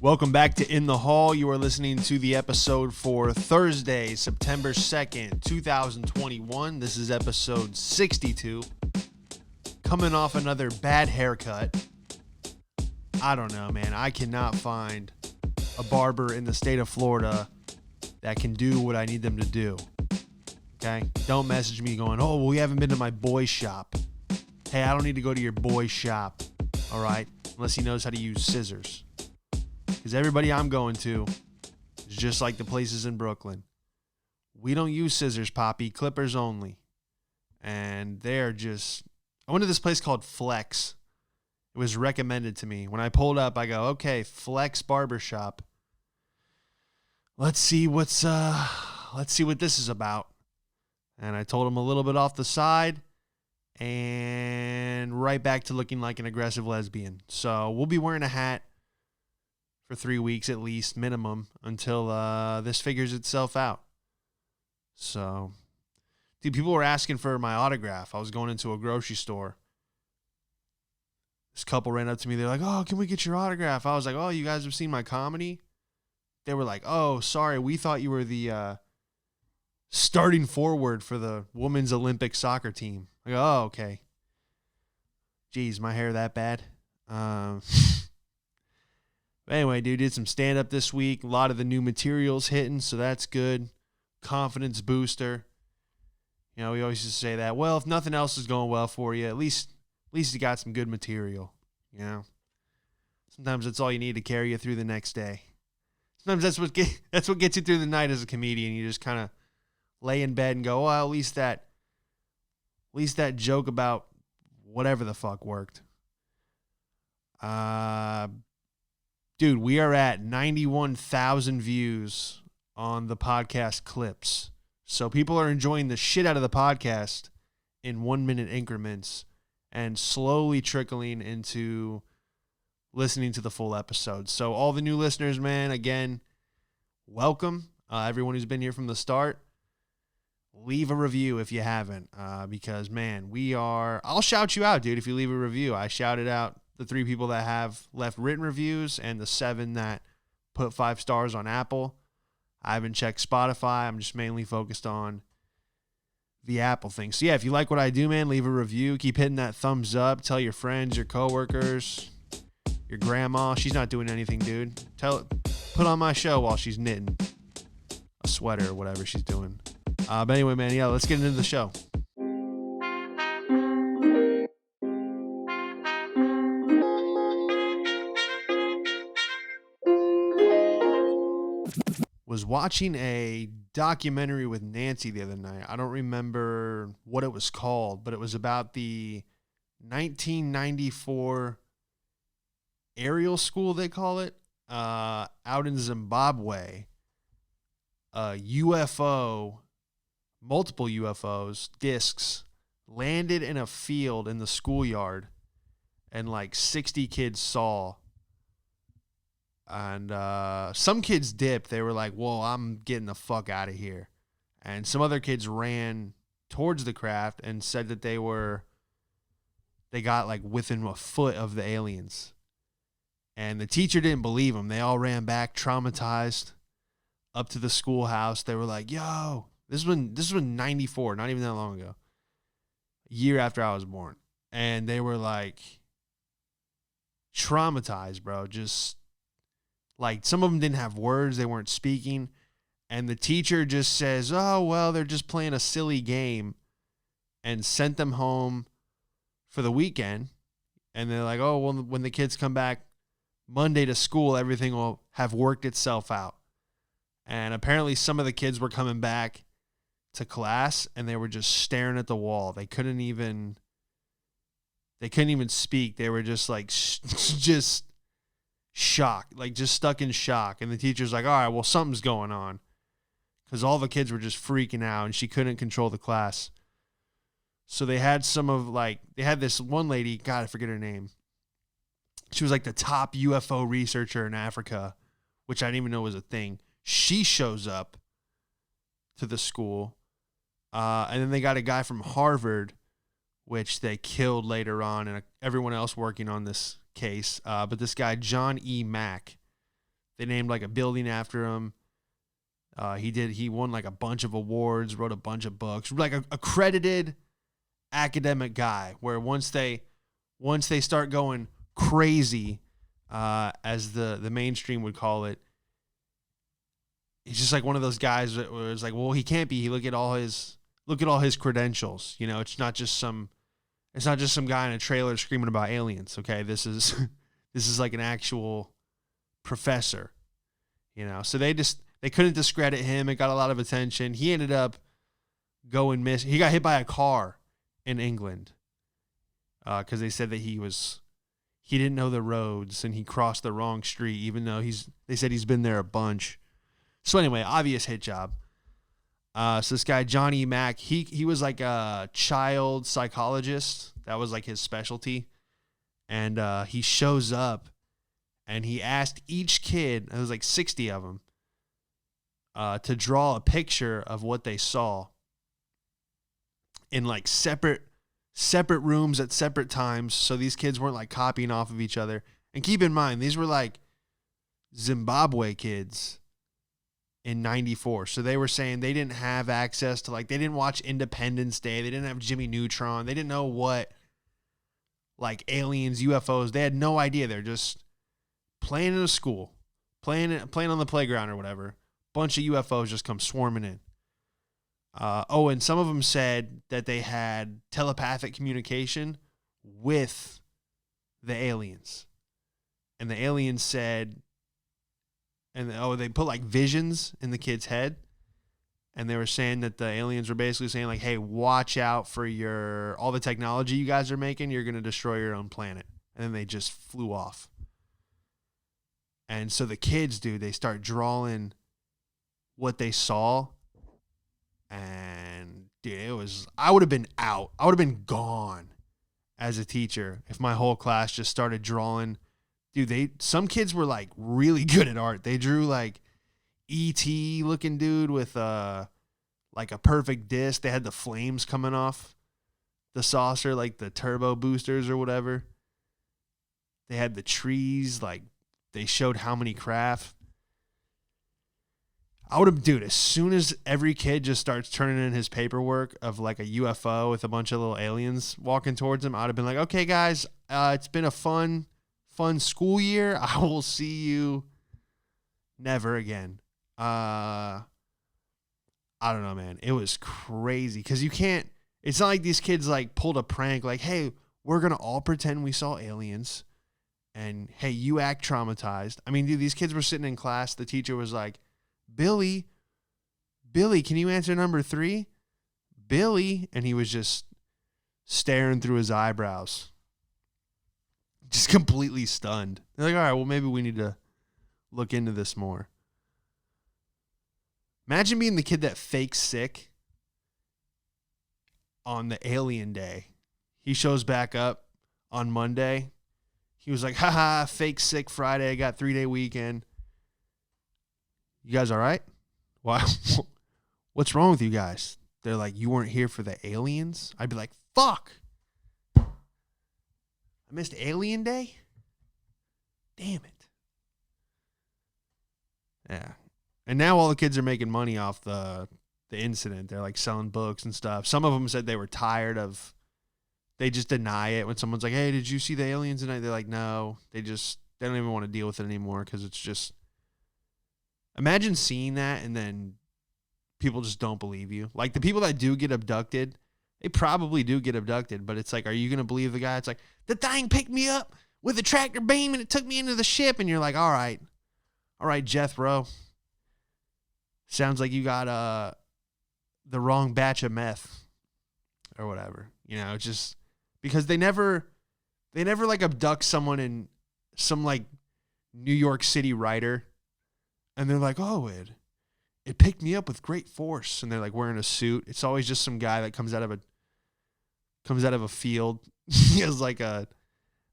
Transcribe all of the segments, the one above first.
Welcome back to In the Hall. You are listening to the episode for Thursday, September 2nd, 2021. This is episode 62. Coming off another bad haircut. I don't know, man. I cannot find a barber in the state of Florida that can do what I need them to do. Okay? Don't message me going, oh, well, we haven't been to my boy shop. Hey, I don't need to go to your boy shop. All right? Unless he knows how to use scissors. Because everybody I'm going to is just like the places in Brooklyn. We don't use scissors, Poppy. Clippers only. And they're just... I went to this place called Flex. It was recommended to me. When I pulled up, I go, okay, Flex Barbershop. Let's see what this is about. And I told him a little bit off the side. And right back to looking like an aggressive lesbian. So we'll be wearing a hat for 3 weeks at least, minimum, until this figures itself out. So, dude, people were asking for my autograph. I was going into a grocery store. This couple ran up to me. They're like, oh, can we get your autograph? I was like, oh, you guys have seen my comedy? They were like, oh, sorry, we thought you were the starting forward for the women's Olympic soccer team. I go, oh, okay. Jeez, my hair that bad? But anyway, dude, did some stand-up this week. A lot of the new materials hitting, so that's good. Confidence booster. You know, we always just say that. Well, if nothing else is going well for you, at least you got some good material. You know, sometimes that's all you need to carry you through the next day. Sometimes that's what gets you through the night as a comedian. You just kind of lay in bed and go, well, at least that joke about whatever the fuck worked. Dude, we are at 91,000 views on the podcast clips. So people are enjoying the shit out of the podcast in 1 minute increments and slowly trickling into listening to the full episode. So all the new listeners, man, again, welcome. Everyone who's been here from the start, leave a review if you haven't, because, man, I'll shout you out, dude, if you leave a review. I shouted out the 3 people that have left written reviews and the 7 that put 5 stars on Apple. I haven't checked Spotify. I'm just mainly focused on the Apple thing. So, yeah, if you like what I do, man, leave a review. Keep hitting that thumbs up. Tell your friends, your coworkers, your grandma. She's not doing anything, dude. Put on my show while she's knitting a sweater or whatever she's doing. But anyway, man, yeah, let's get into the show. Was watching a documentary with Nancy the other night. I don't remember what it was called, but it was about the 1994 aerial school, they call it, out in Zimbabwe. UFO, multiple UFOs, discs, landed in a field in the schoolyard, and like 60 kids saw. And some kids dipped. They were like, whoa, I'm getting the fuck out of here. And some other kids ran towards the craft and said that they got like within a foot of the aliens. And the teacher didn't believe them. They all ran back, traumatized, up to the schoolhouse. They were like, yo, this was 94, not even that long ago. A year after I was born. And they were like traumatized, bro. Just... like, some of them didn't have words. They weren't speaking. And the teacher just says, oh, well, they're just playing a silly game, and sent them home for the weekend. And they're like, oh, well, when the kids come back Monday to school, everything will have worked itself out. And apparently some of the kids were coming back to class, and they were just staring at the wall. They couldn't even speak. They were just like, just shocked, like just stuck in shock. And the teacher's like, all right, well, something's going on, because all the kids were just freaking out and she couldn't control the class. So they had they had this one lady, God, I forget her name. She was like the top UFO researcher in Africa, which I didn't even know was a thing. She shows up to the school. And then they got a guy from Harvard, which they killed later on, and everyone else working on this case. But this guy, John E. Mack, They named like a building after him. He won like a bunch of awards, wrote a bunch of books, like a accredited academic guy, where once they start going crazy, as the mainstream would call it, he's just like one of those guys that was like, well, he can't be. Look at all his credentials. You know, it's not just some guy in a trailer screaming about aliens. Okay, this is like an actual professor. You know, so they couldn't discredit him. It got a lot of attention. He ended up going missing. He got hit by a car in England because they said that he didn't know the roads and he crossed the wrong street, even though they said he's been there a bunch. So anyway, obvious hit job. So this guy, Johnny Mack, he was like a child psychologist. That was like his specialty. And he shows up and he asked each kid, there was like 60 of them, to draw a picture of what they saw in like separate rooms at separate times. So these kids weren't like copying off of each other. And keep in mind, these were like Zimbabwe kids in 94. So they were saying they didn't have access to, like, they didn't watch Independence Day. They didn't have Jimmy Neutron. They didn't know what, like, aliens, UFOs. They had no idea. They're just playing in a school, playing on the playground or whatever. Bunch of UFOs just come swarming in. And some of them said that they had telepathic communication with the aliens. And the aliens said, they put like visions in the kid's head. And they were saying that the aliens were basically saying like, hey, watch out for all the technology you guys are making. You're going to destroy your own planet. And then they just flew off. And so the kids, dude, they start drawing what they saw. And dude, I would have been out. I would have been gone as a teacher if my whole class just started drawing. Dude, some kids were like really good at art. They drew like E.T. looking dude with like a perfect disc. They had the flames coming off the saucer, like the turbo boosters or whatever. They had the trees, like they showed how many craft. I would have, dude, as soon as every kid just starts turning in his paperwork of like a UFO with a bunch of little aliens walking towards him, I would have been like, okay, guys, it's been a fun school year. I will see you never again. I don't know, man. It was crazy because it's not like these kids like pulled a prank like, hey, we're going to all pretend we saw aliens and hey, you act traumatized. I mean, dude, these kids were sitting in class. The teacher was like, Billy, can you answer number 3? Billy. And he was just staring through his eyebrows. Just completely stunned. They're like, all right, well, maybe we need to look into this more. Imagine being the kid that fakes sick on the alien day. He shows back up on Monday. He was like, haha, fake sick Friday. I got 3-day weekend. You guys all right? Wow. What's wrong with you guys? They're like, you weren't here for the aliens? I'd be like, fuck. I missed Alien Day? Damn it. Yeah. And now all the kids are making money off the incident. They're like selling books and stuff. Some of them said they were tired of, they just deny it when someone's like, hey, did you see the aliens tonight? They're like, no. They don't even want to deal with it anymore because it's just, imagine seeing that and then people just don't believe you. Like the people that do get abducted, they probably do get abducted, but it's like, are you going to believe the guy? It's like, the thing picked me up with a tractor beam and it took me into the ship. And you're like, all right, Jethro. Sounds like you got the wrong batch of meth or whatever. You know, it's just because they never like abduct someone in some like New York City writer. And they're like, oh, it picked me up with great force. And they're like wearing a suit. It's always just some guy that comes out of a field. He has like a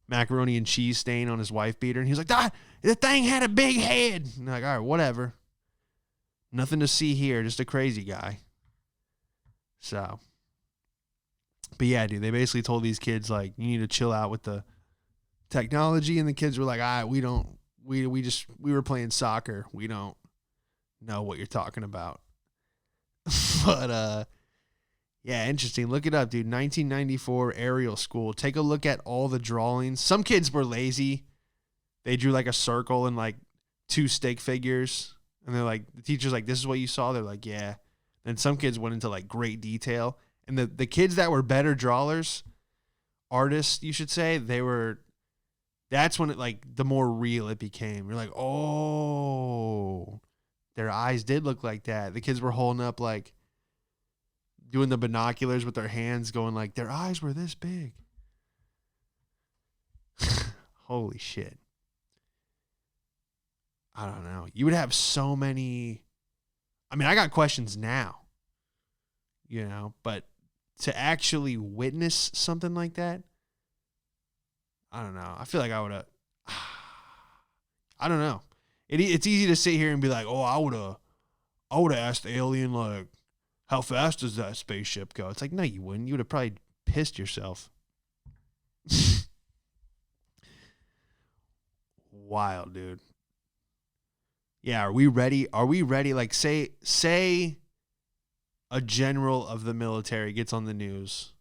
macaroni and cheese stain on his wife beater. And he's like, the thing had a big head. And they're like, all right, whatever. Nothing to see here. Just a crazy guy. So, but yeah, dude, they basically told these kids like, you need to chill out with the technology. And the kids were like, all right, we don't we were playing soccer. We don't know what you're talking about. But yeah, interesting. Look it up, dude. 1994 aerial school. Take a look at all the drawings. Some kids were lazy. They drew like a circle and like 2 stick figures. And they're like, the teacher's like, this is what you saw? They're like, yeah. And some kids went into like great detail. And the kids that were better drawers, artists, you should say, that's when it like the more real it became. You're like, oh, their eyes did look like that. The kids were holding up like doing the binoculars with their hands going like their eyes were this big. Holy shit. I don't know. You would have so many. I mean, I got questions now, but to actually witness something like that, I don't know. I feel like I would have. I don't know. It's easy to sit here and be like, oh, I would have asked the alien, like, how fast does that spaceship go? It's like, no, you wouldn't. You would have probably pissed yourself. Wild, dude. Yeah, are we ready? Are we ready? Like, say a general of the military gets on the news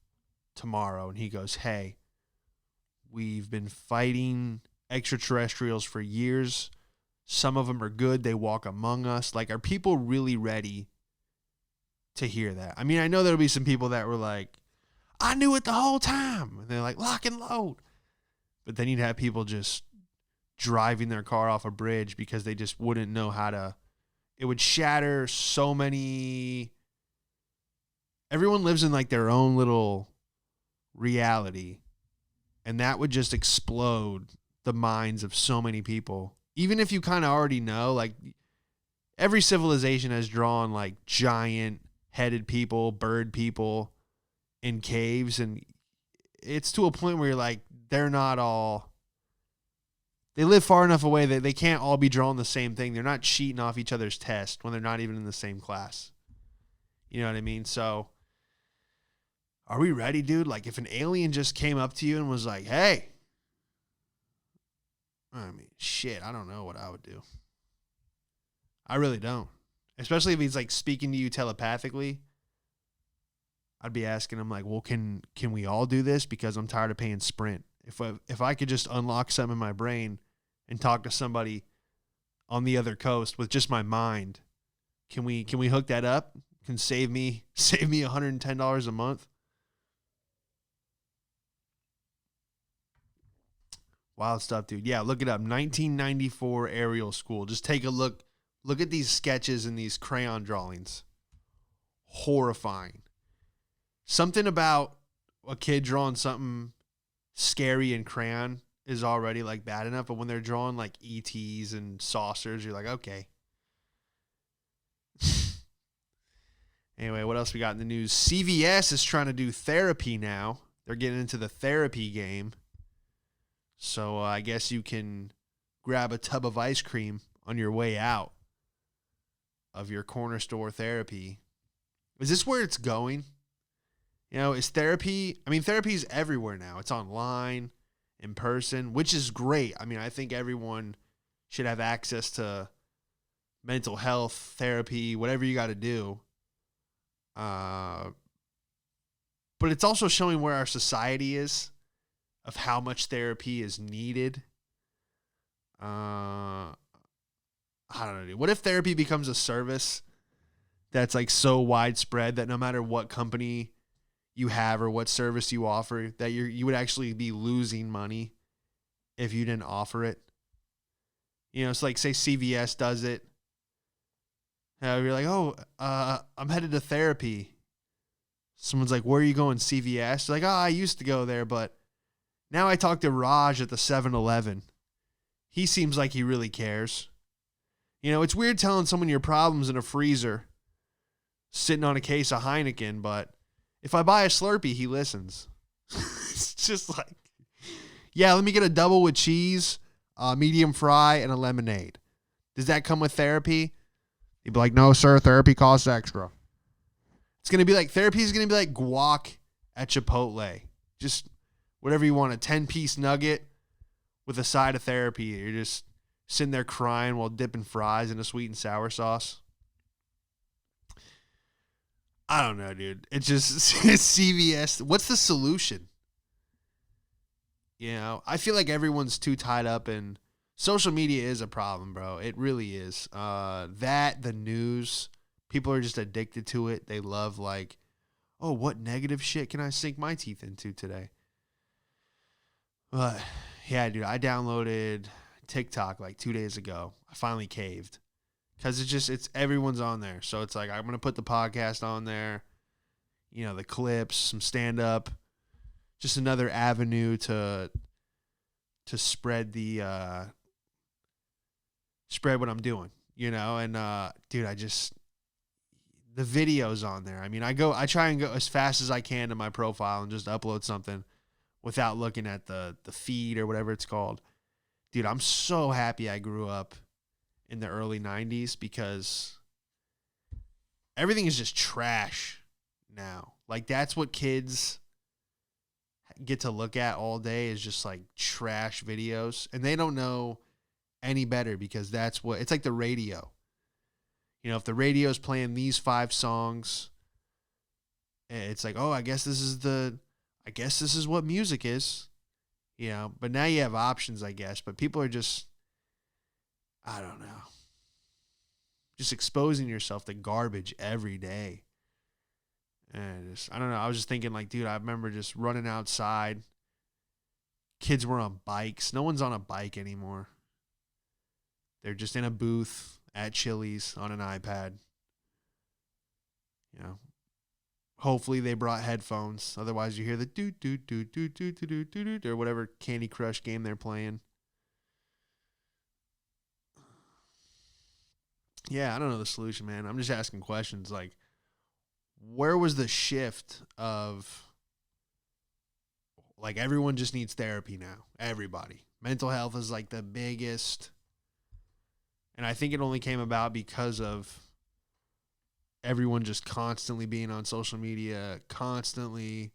tomorrow and he goes, hey, we've been fighting extraterrestrials for years. Some of them are good. They walk among us. Like, are people really ready to hear that? I mean, I know there'll be some people that were like, I knew it the whole time. And they're like, lock and load. But then you'd have people just driving their car off a bridge because they just wouldn't know how to. It would shatter so many. Everyone lives in like their own little reality. And that would just explode the minds of so many people. Even if you kind of already know, like every civilization has drawn like giant headed people, bird people in caves. And it's to a point where you're like, they're not all, they live far enough away that they can't all be drawing the same thing. They're not cheating off each other's test when they're not even in the same class. You know what I mean? So are we ready, dude? Like if an alien just came up to you and was like, hey, I mean, shit, I don't know what I would do. I really don't. Especially if he's like speaking to you telepathically. I'd be asking him like, well, can we all do this? Because I'm tired of paying Sprint. If I could just unlock something in my brain and talk to somebody on the other coast with just my mind, can we hook that up? Can save me $110 a month? Wild stuff, dude. Yeah, look it up. 1994 aerial school. Just take a look. Look at these sketches and these crayon drawings. Horrifying. Something about a kid drawing something scary in crayon is already like bad enough, but when they're drawing like ETs and saucers, you're like, okay. Anyway, what else we got in the news? CVS is trying to do therapy now. They're getting into the therapy game. So I guess you can grab a tub of ice cream on your way out of your corner store therapy. Is this where it's going? You know, is therapy, I mean, therapy is everywhere now. It's online, in person, which is great. I mean, I think everyone should have access to mental health, therapy, whatever you got to do. But it's also showing where our society is, of how much therapy is needed. I don't know. What if therapy becomes a service that's like so widespread that no matter what company you have or what service you offer, that you would actually be losing money if you didn't offer it? You know, it's like, say CVS does it. You're like, oh, I'm headed to therapy. Someone's like, where are you going, CVS? You're like, oh, I used to go there, but now I talked to Raj at the 7-Eleven. He seems like he really cares. You know, it's weird telling someone your problems in a freezer, sitting on a case of Heineken, but if I buy a Slurpee, he listens. It's just like, yeah, let me get a double with cheese, medium fry, and a lemonade. Does that come with therapy? He'd be like, no, sir, therapy costs extra. It's going to be like, therapy is going to be like guac at Chipotle. Just whatever you want, a 10-piece nugget with a side of therapy. You're just sitting there crying while dipping fries in a sweet and sour sauce. I don't know, dude. It's just CVS. What's the solution? You know, I feel like everyone's too tied up in social media is a problem, bro. It really is. The news, people are just addicted to it. They love like, oh, what negative shit can I sink my teeth into today? But yeah, dude, I downloaded TikTok like 2 days ago. I finally caved because it's everyone's on there. So it's like, I'm going to put the podcast on there, you know, the clips, some stand up, just another avenue to spread spread what I'm doing, you know. And dude, the videos on there. I mean, I try and go as fast as I can to my profile and just upload something without looking at the feed or whatever it's called. Dude, I'm so happy I grew up in the early 90s because everything is just trash now. Like, that's what kids get to look at all day, is just like trash videos, and they don't know any better because that's what it's like. The radio, you know, if the radio is playing these 5 songs, it's like, oh, I guess this is what music is, you know. But now you have options, I guess. But people are just, I don't know, just exposing yourself to garbage every day. And I don't know. I was just thinking, like, dude, I remember just running outside. Kids were on bikes. No one's on a bike anymore. They're just in a booth at Chili's on an iPad. You know, hopefully they brought headphones. Otherwise, you hear the doot doot doot doot doot doot doot or whatever Candy Crush game they're playing. Yeah, I don't know the solution, man. I'm just asking questions like, where was the shift of, like, everyone just needs therapy now? Everybody. Mental health is like the biggest. And I think it only came about because of everyone just constantly being on social media, constantly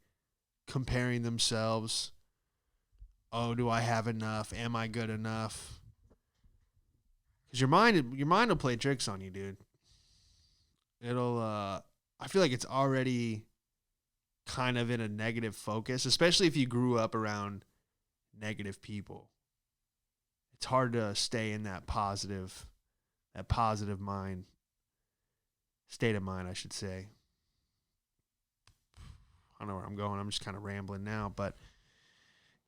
comparing themselves. Oh, do I have enough? Am I good enough? Because your mind will play tricks on you, dude. I feel like it's already kind of in a negative focus, especially if you grew up around negative people. It's hard to stay in that positive mind, state of mind, I should say. I don't know where I'm going. I'm just kind of rambling now, but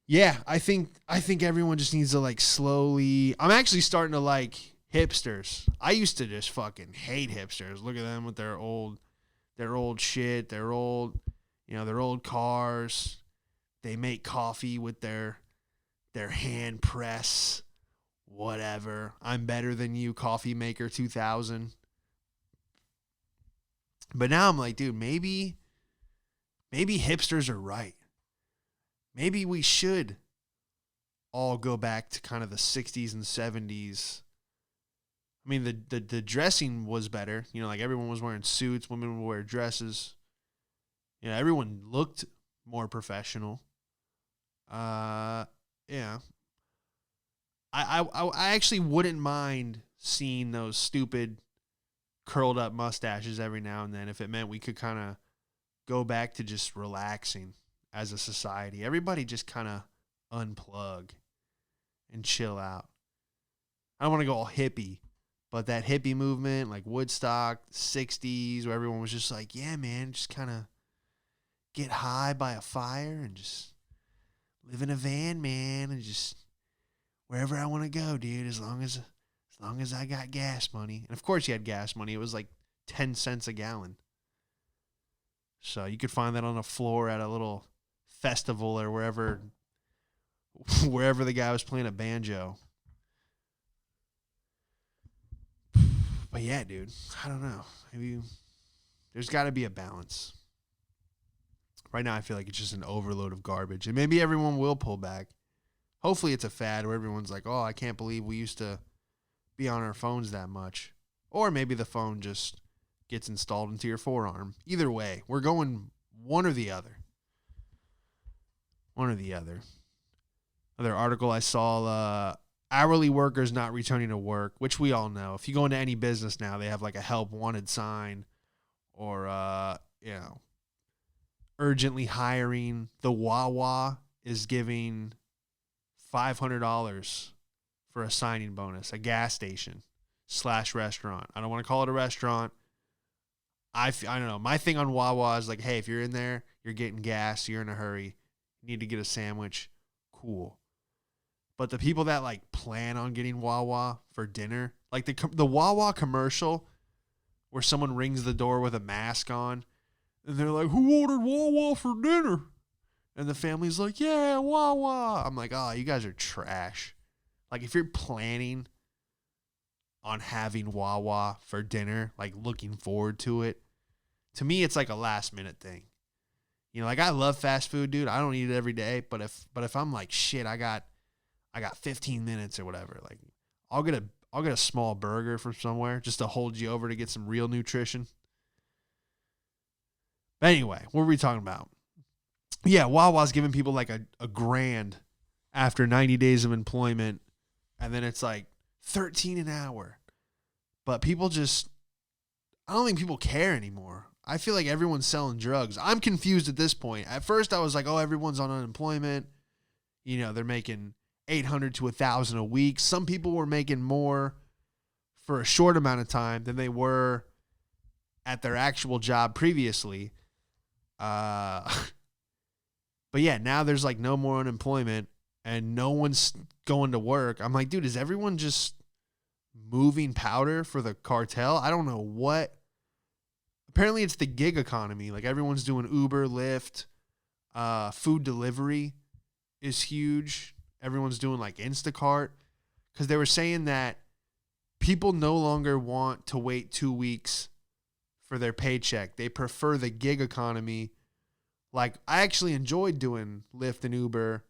yeah, I think everyone just needs to, like, slowly. I'm actually starting to like hipsters. I used to just fucking hate hipsters. Look at them with their old shit, their old cars. They make coffee with their hand press, whatever. I'm better than you, Coffee Maker 2000. But now I'm like, dude, maybe hipsters are right. Maybe we should all go back to kind of the 60s and 70s. I mean, the dressing was better. You know, like, everyone was wearing suits. Women would wear dresses. You know, everyone looked more professional. Yeah. I actually wouldn't mind seeing those stupid curled up mustaches every now and then if it meant we could kind of go back to just relaxing as a society. Everybody just kind of unplug and chill out. I don't want to go all hippie, but that hippie movement, like Woodstock, 60s, where everyone was just like, yeah, man, just kind of get high by a fire and just live in a van, man, and just wherever I want to go, dude, as long as I got gas money. And of course you had gas money. It was like 10 cents a gallon. So you could find that on a floor at a little festival or wherever the guy was playing a banjo. But yeah, dude, I don't know. Maybe there's got to be a balance. Right now I feel like it's just an overload of garbage. And maybe everyone will pull back. Hopefully it's a fad where everyone's like, oh, I can't believe we used to be on our phones that much. Or maybe the phone just gets installed into your forearm. Either way, we're going one or the other. One or the other. Another article I saw, hourly workers not returning to work, which we all know. If you go into any business now, they have like a help wanted sign or, urgently hiring. The Wawa is giving $500 for a signing bonus, a gas station / restaurant. I don't want to call it a restaurant. I don't know. My thing on Wawa is like, hey, if you're in there, you're getting gas, you're in a hurry, you need to get a sandwich, cool. But the people that like plan on getting Wawa for dinner, like the Wawa commercial where someone rings the door with a mask on and they're like, who ordered Wawa for dinner? And the family's like, yeah, Wawa. I'm like, oh, you guys are trash. Like if you're planning on having Wawa for dinner, like looking forward to it, to me, it's like a last minute thing. You know, like I love fast food, dude. I don't eat it every day, but if I'm like, shit, I got 15 minutes or whatever, like I'll get a small burger from somewhere just to hold you over to get some real nutrition. But anyway, what were we talking about? Yeah, Wawa's giving people like a grand after 90 days of employment, and then it's like $13 an hour. But people just, I don't think people care anymore. I feel like everyone's selling drugs. I'm confused at this point. At first, I was like, oh, everyone's on unemployment. You know, they're making $800 to $1,000 a week. Some people were making more for a short amount of time than they were at their actual job previously. But yeah, now there's like no more unemployment and no one's going to work. I'm like, dude, is everyone just moving powder for the cartel? I don't know what. Apparently it's the gig economy. Like everyone's doing Uber, Lyft, food delivery is huge. Everyone's doing like Instacart because they were saying that people no longer want to wait 2 weeks for their paycheck. They prefer the gig economy. Like I actually enjoyed doing Lyft and Uber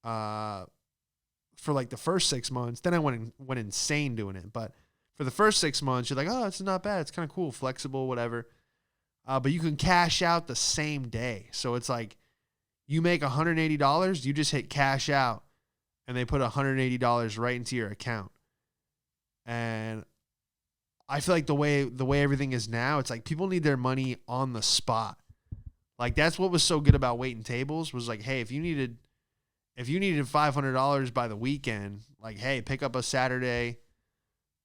for like the first 6 months. Then I went insane doing it. But for the first 6 months, you're like, oh, it's not bad. It's kind of cool, flexible, whatever. But you can cash out the same day. So it's like you make $180, you just hit cash out, and they put $180 right into your account. And I feel like the way everything is now, it's like people need their money on the spot. Like that's what was so good about waiting tables was like, hey, if you needed $500 by the weekend, like, hey, pick up a Saturday,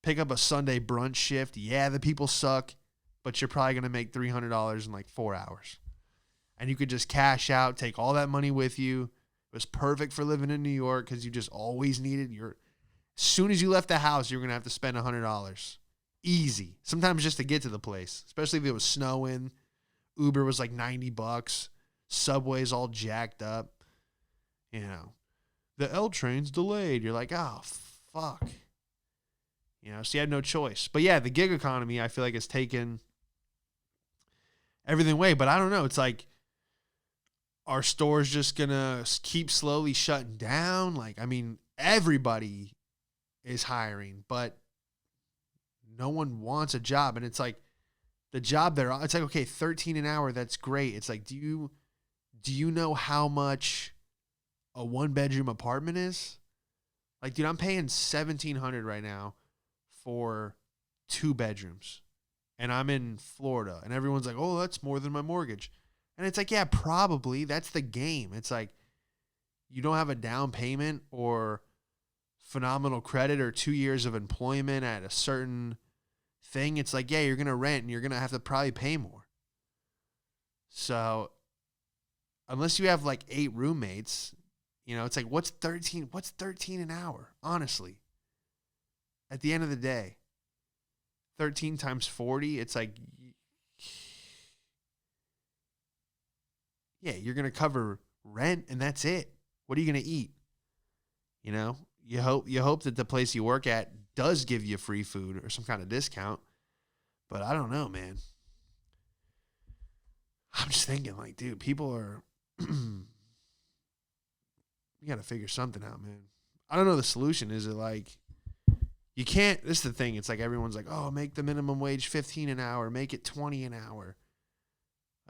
pick up a Sunday brunch shift. Yeah, the people suck, but you're probably going to make $300 in like 4 hours. And you could just cash out, take all that money with you. It was perfect for living in New York because you just always needed as soon as you left the house, you're going to have to spend $100. Easy. Sometimes just to get to the place, especially if it was snowing. Uber was like $90. Subway's all jacked up. You know, the L train's delayed. You're like, oh, fuck. You know, so you had no choice. But yeah, the gig economy, I feel like, has taken everything away. But I don't know. It's like, are stores just going to keep slowly shutting down? Like, I mean, everybody is hiring, but no one wants a job. And it's like, the job they're on, it's like, okay, $13 an hour, that's great. It's like, do you know how much a 1-bedroom apartment is? Like, dude, I'm paying $1,700 right now for 2 bedrooms. And I'm in Florida. And everyone's like, oh, that's more than my mortgage. And it's like, yeah, probably. That's the game. It's like, you don't have a down payment or phenomenal credit or 2 years of employment at a certain thing. It's like, yeah, you're going to rent and you're going to have to probably pay more. So unless you have like 8 roommates, you know, it's like, what's 13 an hour? Honestly, at the end of the day, 13 times 40, it's like, yeah, you're going to cover rent and that's it. What are you going to eat? You know, you hope that the place you work at does give you free food or some kind of discount. But I don't know, man. I'm just thinking like, dude, people are, you got to figure something out, man. I don't know the solution. Is it like, you can't, this is the thing. It's like, everyone's like, oh, make the minimum wage 15 an hour, make it 20 an hour.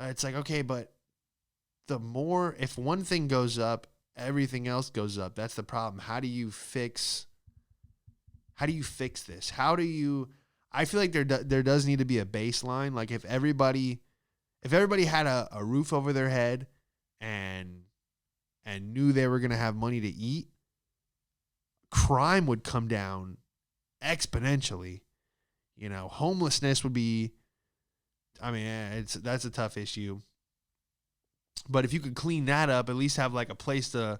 It's like, okay, but if one thing goes up, everything else goes up. That's the problem. How do you fix How do you fix this? How do you? I feel like there does need to be a baseline. Like if everybody had a roof over their head and knew they were gonna have money to eat, crime would come down exponentially. You know, homelessness would be. I mean, that's a tough issue. But if you could clean that up, at least have like a place to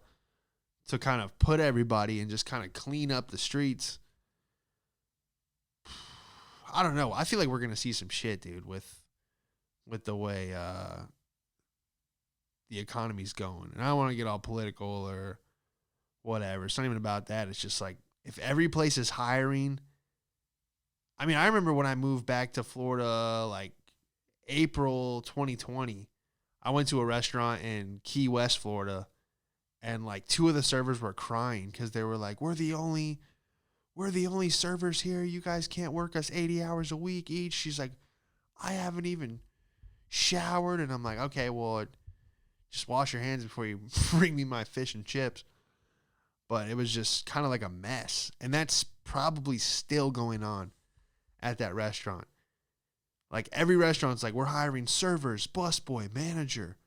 kind of put everybody and just kind of clean up the streets. I don't know. I feel like we're going to see some shit, dude, with the way the economy's going. And I don't want to get all political or whatever. It's not even about that. It's just like if every place is hiring. I mean, I remember when I moved back to Florida, like April 2020, I went to a restaurant in Key West, Florida, and like two of the servers were crying because they were like, we're the only servers here. You guys can't work us 80 hours a week each. She's like, I haven't even showered. And I'm like, okay, well, just wash your hands before you bring me my fish and chips. But it was just kind of like a mess. And that's probably still going on at that restaurant. Like every restaurant's like, we're hiring servers, busboy, manager,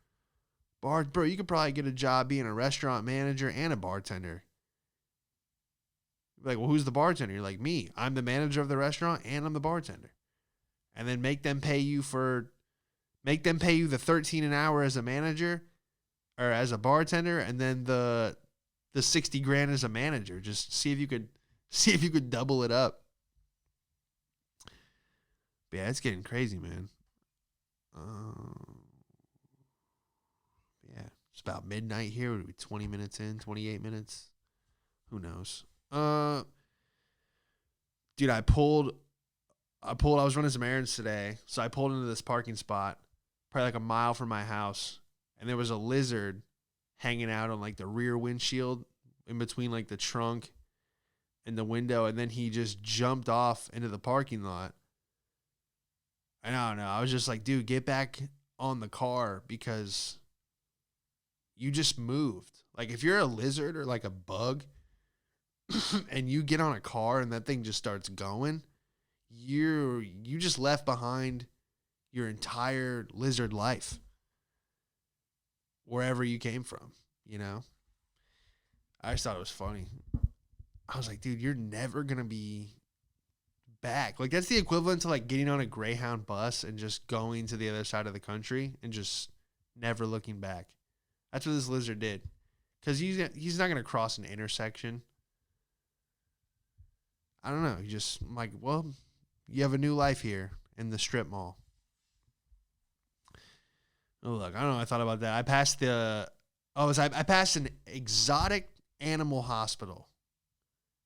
bar. Bro, you could probably get a job being a restaurant manager and a bartender. Like, well, who's the bartender? You're like, me. I'm the manager of the restaurant and I'm the bartender. And then make them pay you the 13 an hour as a manager or as a bartender, and then the 60 grand as a manager. Just see if you could double it up. But yeah, it's getting crazy, man. Yeah, it's about midnight here. Would it be 20 minutes in, 28 minutes? Who knows? Dude, I was running some errands today. So I pulled into this parking spot, probably like a mile from my house. And there was a lizard hanging out on like the rear windshield in between like the trunk and the window. And then he just jumped off into the parking lot. And I don't know. I was just like, dude, get back on the car because you just moved. Like if you're a lizard or like a bug and you get on a car and that thing just starts going, you just left behind your entire lizard life wherever you came from, you know? I just thought it was funny. I was like, dude, you're never going to be back. Like that's the equivalent to like getting on a Greyhound bus and just going to the other side of the country and just never looking back. That's what this lizard did. Because he's not going to cross an intersection. I don't know. I'm like, well, you have a new life here in the strip mall. Oh, look, I don't know. I thought about that. I passed I passed an exotic animal hospital.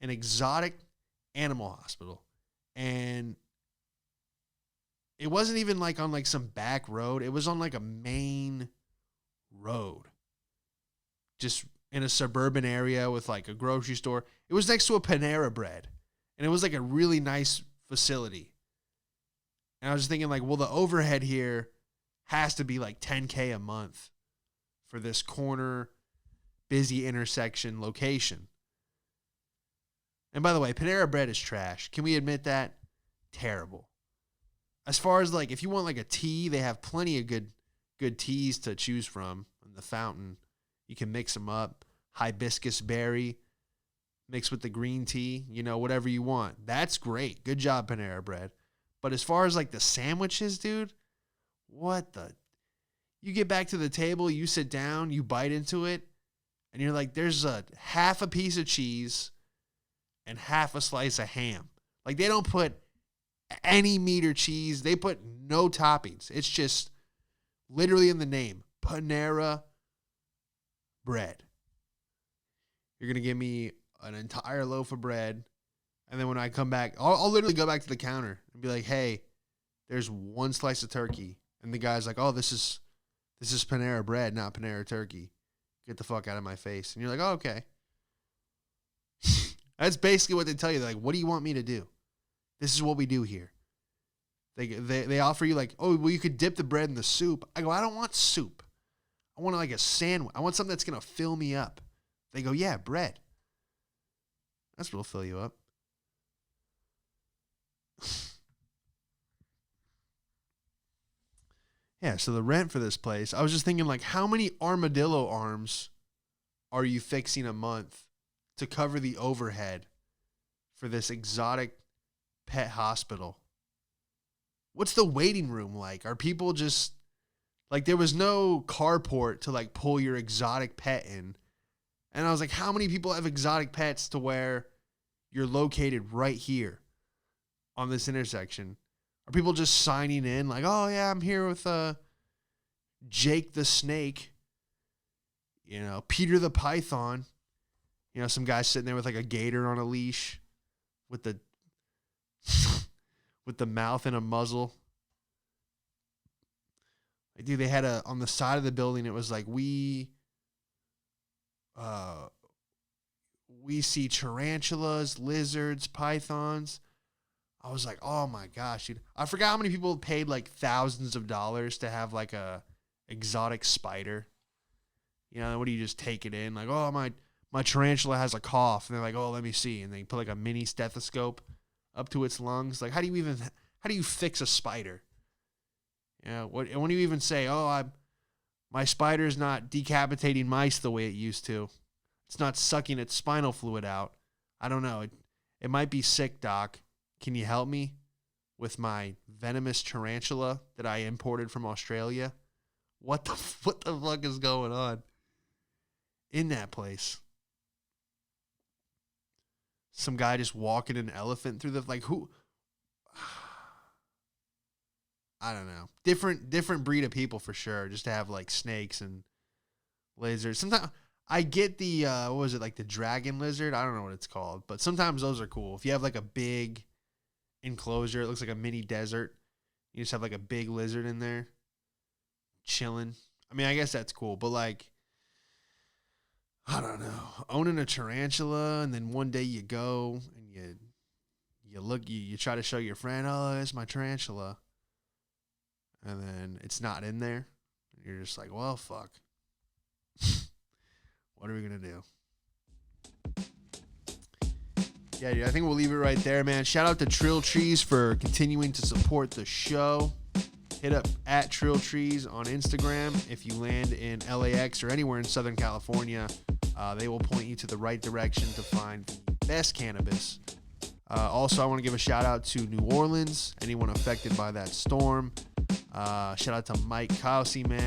An exotic animal hospital. And it wasn't even like on like some back road. It was on like a main road. Just in a suburban area with like a grocery store. It was next to a Panera Bread. And it was like a really nice facility. And I was just thinking like, well, the overhead here has to be like $10K a month for this corner, busy intersection location. And by the way, Panera Bread is trash. Can we admit that? Terrible. As far as like, if you want like a tea, they have plenty of good teas to choose from in the fountain. You can mix them up. Hibiscus berry mixed with the green tea, you know, whatever you want. That's great. Good job, Panera Bread. But as far as like the sandwiches, dude, you get back to the table, you sit down, you bite into it, and you're like, there's a half a piece of cheese and half a slice of ham. Like they don't put any meat or cheese. They put no toppings. It's just literally in the name, Panera Bread. You're going to give me an entire loaf of bread. And then when I come back, I'll literally go back to the counter and be like, hey, there's one slice of turkey. And the guy's like, oh, this is Panera Bread, not Panera Turkey. Get the fuck out of my face. And you're like, oh, okay. That's basically what they tell you. They're like, what do you want me to do? This is what we do here. They offer you like, oh, well, you could dip the bread in the soup. I go, I don't want soup. I want like a sandwich. I want something that's going to fill me up. They go, yeah, bread. That's what'll fill you up. Yeah, so the rent for this place, I was just thinking, like, how many armadillo arms are you fixing a month to cover the overhead for this exotic pet hospital? What's the waiting room like? Are people just, like, there was no carport to, like, pull your exotic pet in. And I was like, how many people have exotic pets to where you're located right here on this intersection? Are people just signing in like, oh, yeah, I'm here with Jake the Snake, Peter the Python, some guy sitting there with like a gator on a leash with the with the mouth and a muzzle. Like, dude, they had on the side of the building, it was like, we see tarantulas, lizards, pythons. I was like, oh my gosh, dude. I forgot how many people paid like thousands of dollars to have like a exotic spider. What do you just take it in? Like, oh, my tarantula has a cough. And they're like, oh, let me see. And they put like a mini stethoscope up to its lungs. Like, how do you fix a spider? When do you even say, oh, my spider's not decapitating mice the way it used to. It's not sucking its spinal fluid out. I don't know. It might be sick, Doc. Can you help me with my venomous tarantula that I imported from Australia? What the fuck is going on in that place? Some guy just walking an elephant through who? I don't know. Different breed of people for sure. Just to have like snakes and lizards. Sometimes I get the what was it, like the dragon lizard? I don't know what it's called, but sometimes those are cool. If you have like a big enclosure, it looks like a mini desert. You just have like a big lizard in there chilling. I mean, I guess that's cool, but like, I don't know, owning a tarantula and then one day you go and you try to show your friend, oh, it's my tarantula, and then it's not in there. You're just like, well, fuck. What are we gonna do? Yeah, dude, I think we'll leave it right there, man. Shout out to Trill Trees for continuing to support the show. Hit up at Trill Trees on Instagram. If you land in LAX or anywhere in Southern California, they will point you to the right direction to find the best cannabis. Also, I want to give a shout out to New Orleans, anyone affected by that storm. Shout out to Mike Kelsey, man.